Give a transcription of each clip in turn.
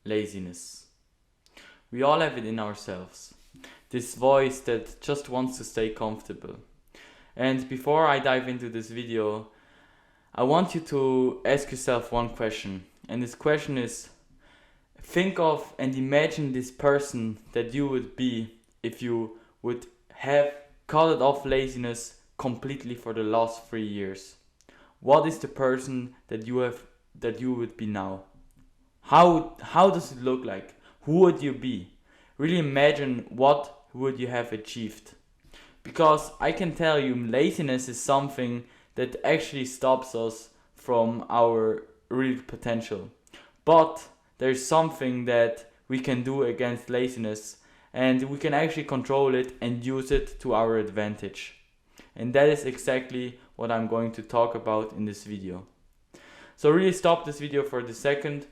laziness. We all have it in ourselves. This voice that just wants to stay comfortable. And before I dive into this video, I want you to ask yourself one question. And this question is, think of and imagine this person that you would be if you would have cut it off laziness completely for the last 3 years. What is the person that you would be now? How does it look like? Who would you be? Really imagine what would you have achieved. Because I can tell you, laziness is something that actually stops us from our real potential. But there's something that we can do against laziness, and we can actually control it and use it to our advantage. And that is exactly what I'm going to talk about in this video. So really stop this video for a second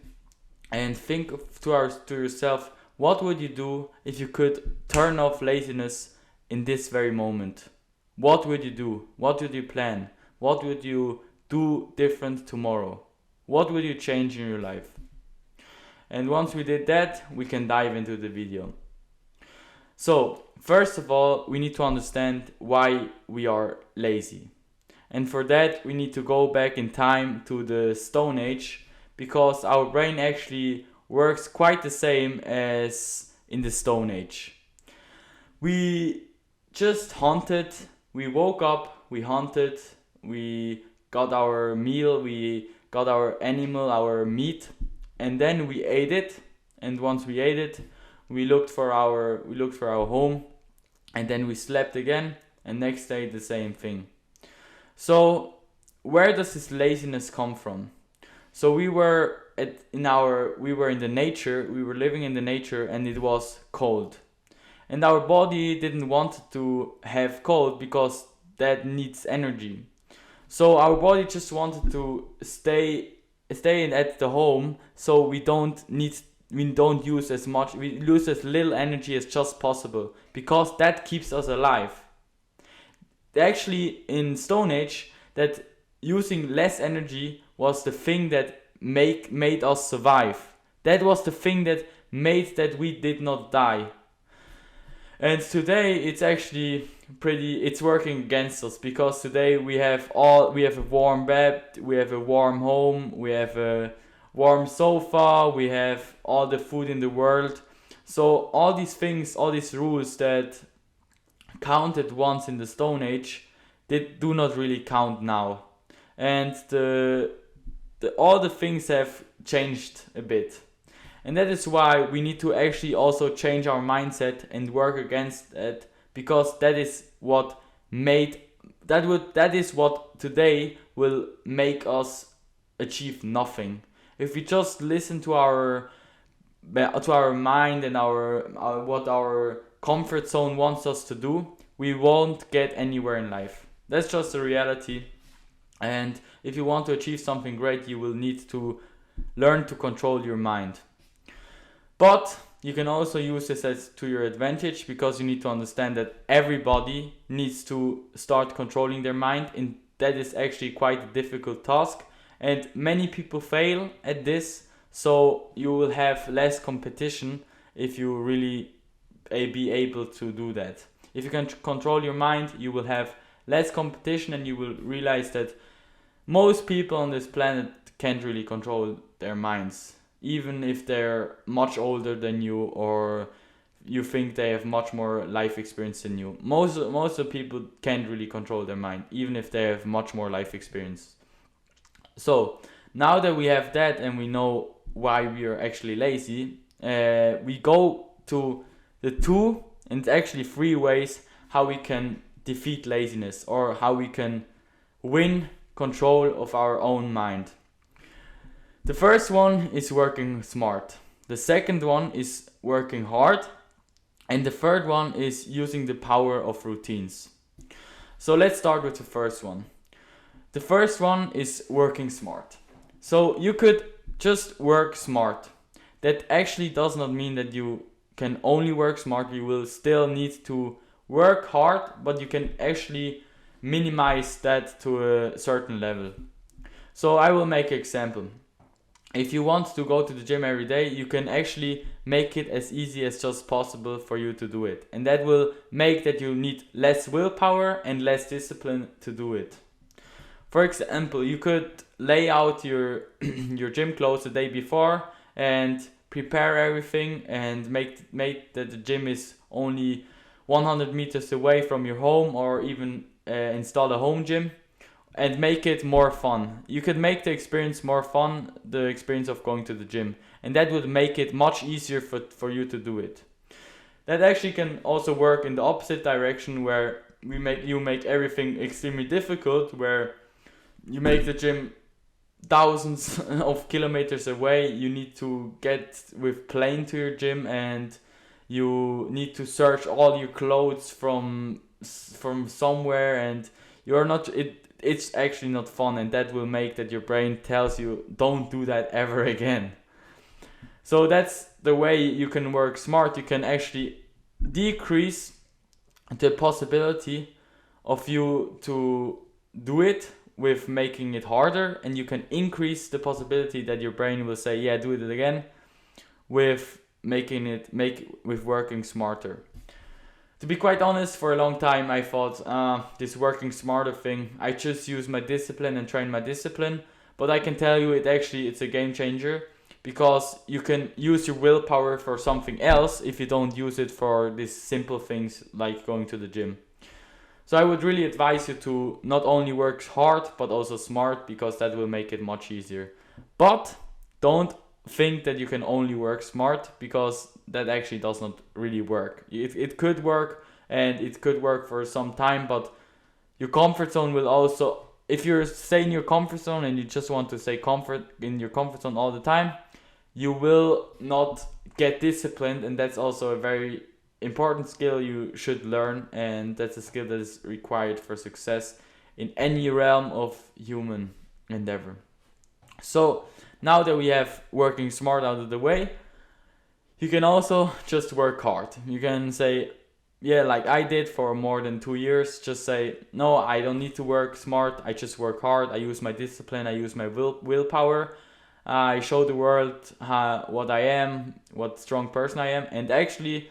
and think to yourself, what would you do if you could turn off laziness in this very moment? What would you do? What would you plan? What would you do different tomorrow? What would you change in your life? And once we did that, we can dive into the video. So, first of all, we need to understand why we are lazy. And for that, we need to go back in time to the Stone Age, because our brain actually works quite the same as in the Stone Age. We just hunted, we woke up, we hunted, we got our meal, we got our animal, our meat, and then we ate it. And once we ate it, we looked for our home, and then we slept again, and next day the same thing. So where does this laziness come from? So we were in the nature, we were living in the nature, and it was cold. And our body didn't want to have cold because that needs energy. So our body just wanted to stay at the home, so we lose as little energy as just possible, because that keeps us alive. Actually, in Stone Age, that using less energy was the thing that made us survive. That was the thing that made that we did not die. And today it's actually it's working against us, because today we have a warm bed, we have a warm home, we have a warm sofa, we have all the food in the world. So all these things, all these rules that counted once in the Stone Age, they do not really count now. And all the things have changed a bit. And that is why we need to actually also change our mindset and work against it, because that is what today will make us achieve nothing. If we just listen to our mind and what our comfort zone wants us to do, we won't get anywhere in life. That's just the reality. And if you want to achieve something great, you will need to learn to control your mind. But you can also use this to your advantage, because you need to understand that everybody needs to start controlling their mind, and that is actually quite a difficult task. And many people fail at this, so you will have less competition if you really be able to do that. If you can control your mind, you will have less competition, and you will realize that most people on this planet can't really control their minds, even if they're much older than you, or you think they have much more life experience than you. Most of the people can't really control their mind, even if they have much more life experience. So now that we have that and we know why we are actually lazy, we go to the 2 and actually 3 ways how we can defeat laziness, or how we can win control of our own mind. The first one is working smart. The second one is working hard. And the third one is using the power of routines. So let's start with the first one. The first one is working smart. So you could just work smart. That actually does not mean that you can only work smart. You will still need to work hard, but you can actually minimize that to a certain level. So I will make an example. if you want to go to the gym every day, you can actually make it as easy as just possible for you to do it. And that will make that you need less willpower and less discipline to do it. For example, you could lay out your your gym clothes the day before and prepare everything and make that the gym is only 100 meters away from your home, or even install a home gym and make it more fun. You could make the experience more fun, the experience of going to the gym, and that would make it much easier for you to do it. That actually can also work in the opposite direction, where you make everything extremely difficult, where you make the gym thousands of kilometers away. You need to get with plane to your gym, and you need to search all your clothes from somewhere, and you're not it's actually not fun, and that will make that your brain tells you don't do that ever again. So that's the way you can work smart. You can actually decrease the possibility of you to do it with making it harder, and you can increase the possibility that your brain will say, yeah, do it again, with with working smarter. To be quite honest, for a long time I thought this working smarter thing, I just use my discipline and train my discipline, but I can tell you it's a game changer, because you can use your willpower for something else if you don't use it for these simple things like going to the gym. So I would really advise you to not only work hard but also smart, because that will make it much easier. But don't think that you can only work smart, because that actually does not really work. It could work, and it could work for some time, but your comfort zone will also, if you stay in your comfort zone and you just want to stay in your comfort zone all the time, you will not get disciplined, and that's also a very important skill you should learn, and that's a skill that is required for success in any realm of human endeavor. So now that we have working smart out of the way, you can also just work hard. You can say, yeah, like I did for more than 2 years, just say, no, I don't need to work smart, I just work hard, I use my discipline, I use my willpower, I show the world what I am, what strong person I am. And actually,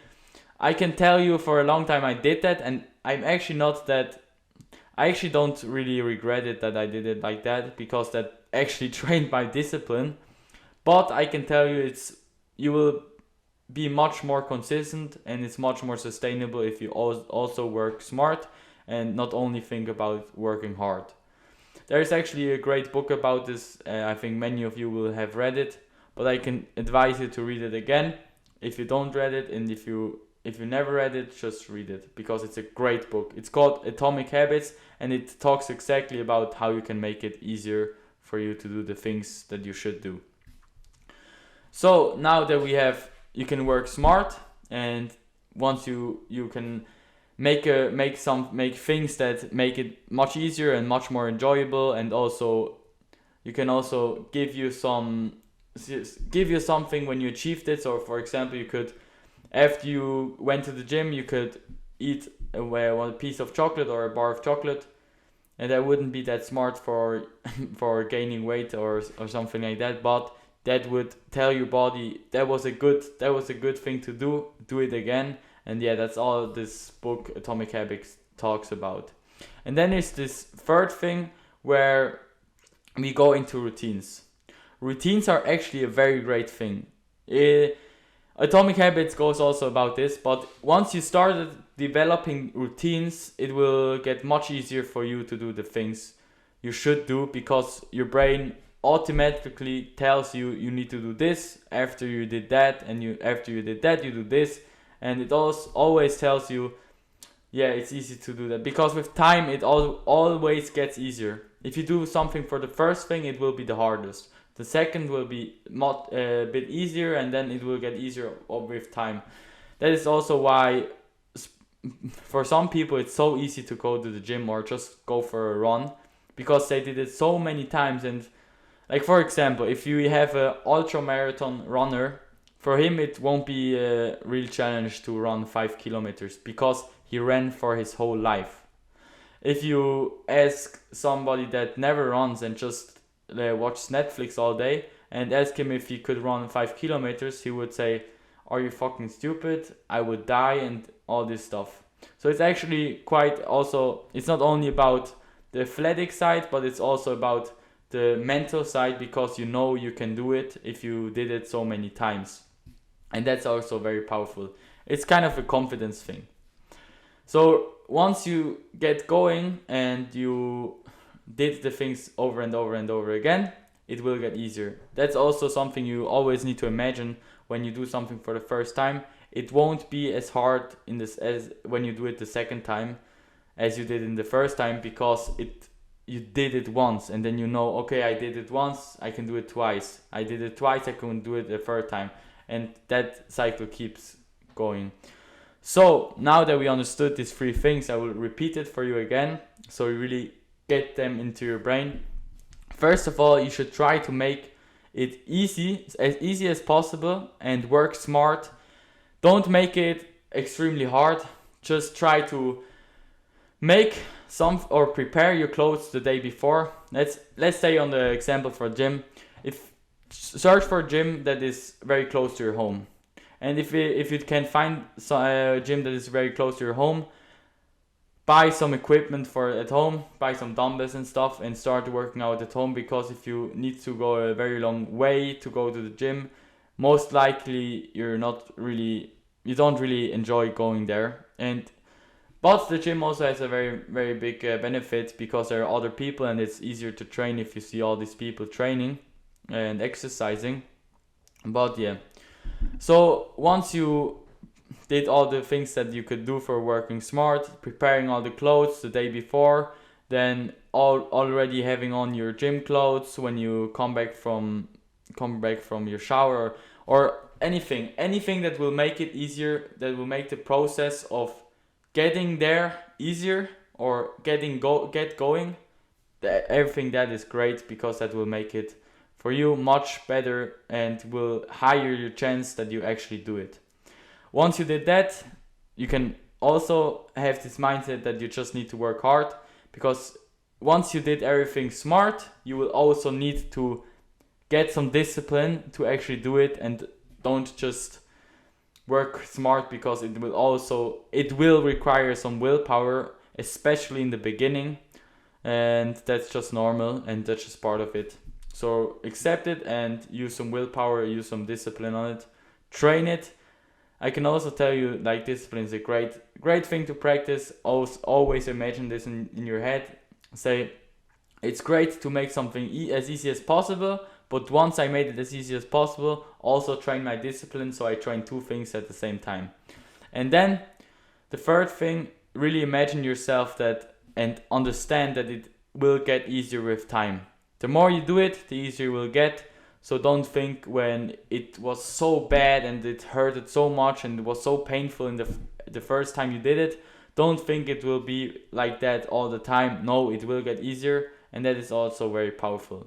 I can tell you for a long time I did that, and I actually don't really regret it that I did it like that, because that actually trained my discipline. But I can tell you you will be much more consistent, and it's much more sustainable if you also work smart and not only think about working hard. There is actually a great book about this. I think many of you will have read it, but I can advise you to read it again if you don't read it, and if you never read it, just read it, because it's a great book. It's called Atomic Habits, and it talks exactly about how you can make it easier for you to do the things that you should do. So now that you can work smart, and once you can make things that make it much easier and much more enjoyable, and also you can also give you something when you achieved it. So for example, you could, after you went to the gym, you could eat one piece of chocolate or a bar of chocolate, and that wouldn't be that smart for for gaining weight or something like that, but that would tell your body that was a good thing to do it again. And yeah, that's all this book Atomic Habits talks about. And then there's this third thing where we go into routines. Routines are actually a very great thing. Atomic Habits goes also about this, but once you started developing routines, it will get much easier for you to do the things you should do, because your brain automatically tells you need to do this after you did that, and after you did that you do this, and it always tells you, yeah, it's easy to do that, because with time it always gets easier. If you do something for the first thing, it will be the hardest. The second will be a bit easier, and then it will get easier with time. That is also why for some people it's so easy to go to the gym or just go for a run, because they did it so many times. And like, for example, if you have an ultra marathon runner, for him it won't be a real challenge to run 5 kilometers, because he ran for his whole life. If you ask somebody that never runs and just watches Netflix all day, and ask him if he could run 5 kilometers, he would say, "Are you fucking stupid? I would die," and all this stuff. So it's actually quite also, it's not only about the athletic side, but it's also about the mental side, because you know you can do it if you did it so many times. And that's also very powerful. It's kind of a confidence thing. So once you get going and you did the things over and over and over again, it will get easier. That's also something you always need to imagine when you do something for the first time. It won't be as hard in this as when you do it the second time as you did in the first time, because you did it once, and then you know, okay, I did it once, I can do it twice. I did it twice, I can do it the third time. And that cycle keeps going. So now that we understood these 3 things, I will repeat it for you again, so you really get them into your brain. First of all, you should try to make it as easy as possible, and work smart. Don't make it extremely hard. Just try to make some or prepare your clothes the day before. Let's say on the example for gym, if search for a gym that is very close to your home, and if you can find a gym that is very close to your home, buy some equipment for at home, buy some dumbbells and stuff, and start working out at home. Because if you need to go a very long way to go to the gym, most likely you don't really enjoy going there. But the gym also has a very, very big benefit, because there are other people, and it's easier to train if you see all these people training and exercising. But yeah, so once you did all the things that you could do for working smart, preparing all the clothes the day before, then already having on your gym clothes when you come back from your shower, or anything that will make it easier, that will make the process of getting there easier, or get going, everything that is great, because that will make it for you much better and will higher your chance that you actually do it. Once you did that, you can also have this mindset that you just need to work hard, because once you did everything smart, you will also need to get some discipline to actually do it, and don't just work smart, because it will require some willpower, especially in the beginning, and that's just normal, and that's just part of it. So accept it and use some willpower, use some discipline on it, train it. I can also tell you, like, discipline is a great thing to practice. Always imagine this in your head. Say, it's great to make something as easy as possible, but once I made it as easy as possible, also train my discipline, so I train 2 things at the same time. And then the third thing, really imagine yourself that, and understand that it will get easier with time. The more you do it, the easier it will get. So don't think when it was so bad and it hurted so much and it was so painful in the first time you did it, don't think it will be like that all the time. No, it will get easier, and that is also very powerful.